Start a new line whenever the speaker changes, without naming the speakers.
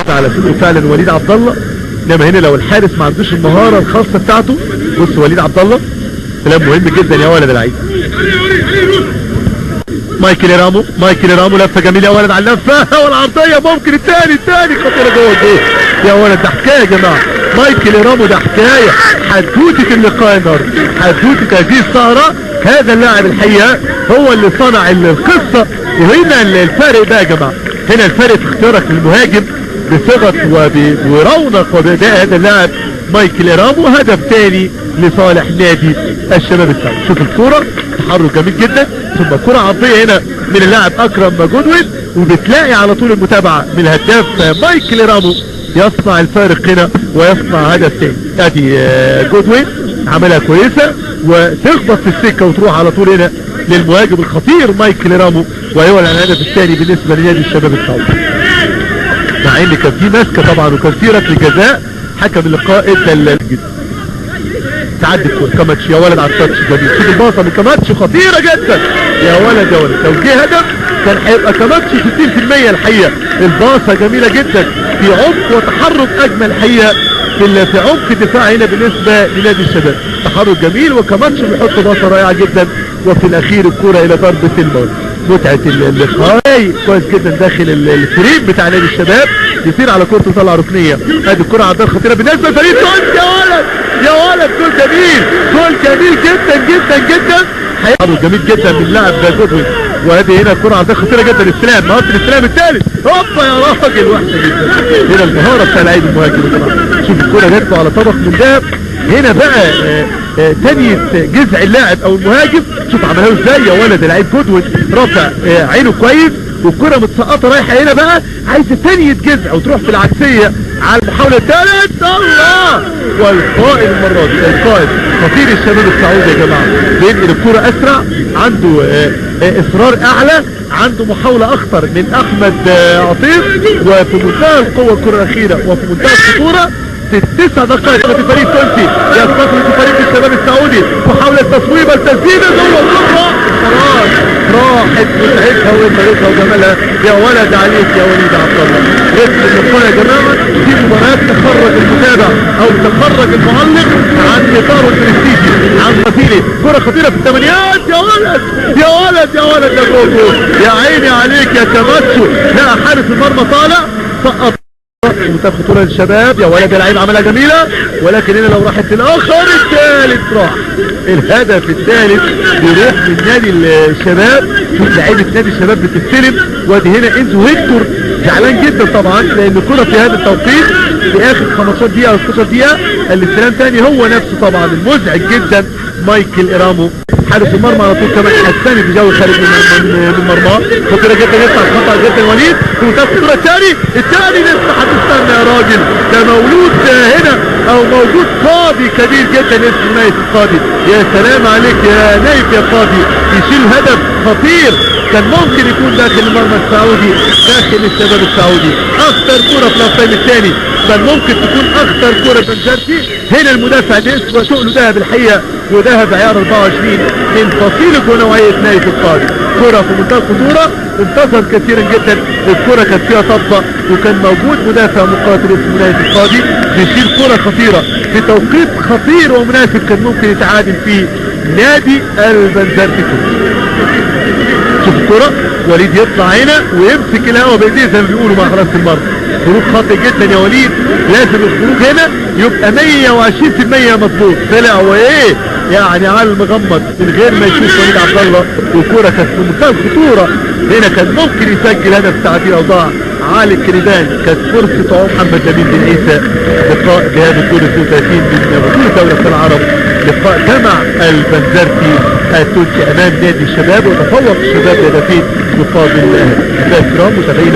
على فكره فعلا وليد عبد الله. انما هنا لو الحارس ما عندوش المهاره الخاصه بتاعته، بص وليد عبد الله كلام مهم جدا يا ولد العيد. مايكل رامو لفه جميله يا ولد على اللفه والعرضيه، ممكن الثاني خطيره جوه الجول يا ولد. ده حكايه يا جماعه، مايكل رامو ده حكايه، حدوته اللقاء النهارده، حدوته هذه السهره. هذا اللاعب الحقيقه هو اللي صنع القصه. وهنا الفارق ده يا جماعه، هنا الفارق في اختيارك للمهاجم بثقة ورونق وبأداء هذا اللاعب مايكل رامو. هدف ثاني لصالح نادي الشباب السعودي. شوف الكرة، تحرك جميل جدا، ثم كرة عرضية هنا من اللاعب اكرم جودوين، وبتلاقي على طول المتابعة من الهداف مايكل رامو يصنع الفارق هنا ويصنع هدف ثاني. ادي جودوين عملها كويسة وتخبط في السكة وتروح على طول هنا للمهاجم الخطير مايكل رامو، ويولع الهدف الثاني بالنسبة لنادي الشباب السعودي. مع ان كان في ماسكه طبعا وكان في ركله جزاء، حكم اللقاء ادى تعدي الكوره. كاماتش يا ولد على التاتش جميل، شوف الباصه من كاماتش خطيره جدا يا ولد. لو جه هدف كان هيبقى كاماتش 60% الحقيقه. الباصه جميله جدا في عمق وتحرك اجمل الحقيقه في عمق الدفاع هنا بالنسبه لنادي الشباب. تحرك جميل وكاماتش بيحط باصه رائعه جدا، وفي الاخير الكوره الى ضربه المرمى. متعه اللقاء كويس جدا داخل الفريق بتاع نادي الشباب، يصير على كرة طلع ركنيه. ادي الكرة عرضيه خطيره بالنسبه لفريق تونس يا ولد جول جميل جدا. حياته جميل جدا من اللاعب جودوين. وادي هنا الكرة عرضيه خطيره جدا. الاستلام، مهاره الاستلام الثالث، هوبا يا راجل، وحشه جدا. هنا المهاره بتاع لعيب المهاجم. شوف الكرة جات له على طبق من ذهب. هنا بقى تاني جذع اللاعب او المهاجم، شوف عملها ازاي يا ولد. اللاعب جودوين رافع عينه كويس، والكرة متسقطه رايحه هنا بقى، عايزه ثانيه جذع وتروح في العكسيه على المحاوله الثالثه. الله! والقائد المره دي، القائد خطير الشباب السعودي يا جماعه، بينقل الكرة اسرع، عنده اصرار اعلى، عنده محاوله اخطر من احمد عطيف، وفي منتهى القوه الكرة الاخيره وفي منتهى الخطوره. في 9 دقائق الفريق التونسي يستطرد فريق الشباب السعودي، محاولة تصويبة التسديدة جوه الكرة، خلاص راحت متعتها ومتعتها وجمالها يا ولد عليك يا وليد عبد الله. رسم اللقاء يا جماعة دي مباراة تخرج المتابع او تخرج المعلق عن اطاره البرستيجي، عن مثيله. كرة خطيرة في الثمانيات يا ولد يا جول. يا عيني عليك يا كاماتشو. لا حارس المرمى طالع سقط منتخب خطوره للشباب يا ولد. العين عملها جميله، ولكن هنا لو راحت للاخر الثالث راح. الهدف الثالث بيروح من نادي الشباب. شوف لعيبه نادي الشباب بتستلم، وادي هنا انزو هيكتور زعلان جدا طبعا لان الكره في هذا التوقيت في اخر 15 دقيقه او 16 دقيقه. الاستلام ثاني هو نفسه طبعا المزعج جدا مايكل رامو حارس المرمى على طول كمان حساني بجو خارج من مرماه. خطيره جدا يطلع خطا جدا وليد، وتاخد الكره الثاني لسه هتستنى يا راجل. ده مولود هنا او موجود قاضي كبير جدا اسمه نايف القاضي. يا سلام عليك يا نايف يا قاضي، يشيل هدف خطير كان ممكن يكون داخل المرمى السعودي، داخل الشباب السعودي. اخطر كره في التايم الثاني، بل ممكن تكون اخطر كره بنزرتي. هنا المدافع ده اسمه تقله ذهب الحقيقه، وذهب عيار 24 من فصيله ونوعيه نايف القاضي. كره في منتهى الخطوره، انتصر كثيرا جدا. الكره كانت فيها طبقه وكان موجود مدافع مقاتل اسمه نايف القاضي بيشيل كره خطيره في توقيت خطير ومناسب كان ممكن يتعادل فيه نادي البنزرتي. شوف الكرة وليد يطلع هنا ويمسك الهوا بايديه زي ما بيقولوا مع حراسة المرمى. خروج خاطئ جدا يا وليد، لازم الخروج هنا يبقى 120% مظبوط. طلع وايه يعني على المغمض من غير ما يشوف وليد عبد الله، والكرة كانت في منتهى الخطورة. هنا كان ممكن يسجل هدف تعديل اوضاع علي الكريبان. كانت فرصة محمد نبيل بن عيسى. لقاء جهاد الدور 32 من بطولة دولة العرب، لقاء جمع البنزرتي التونسي امام نادي الشباب، وتفوق الشباب بهدفين مقابل الكرام. متابعينا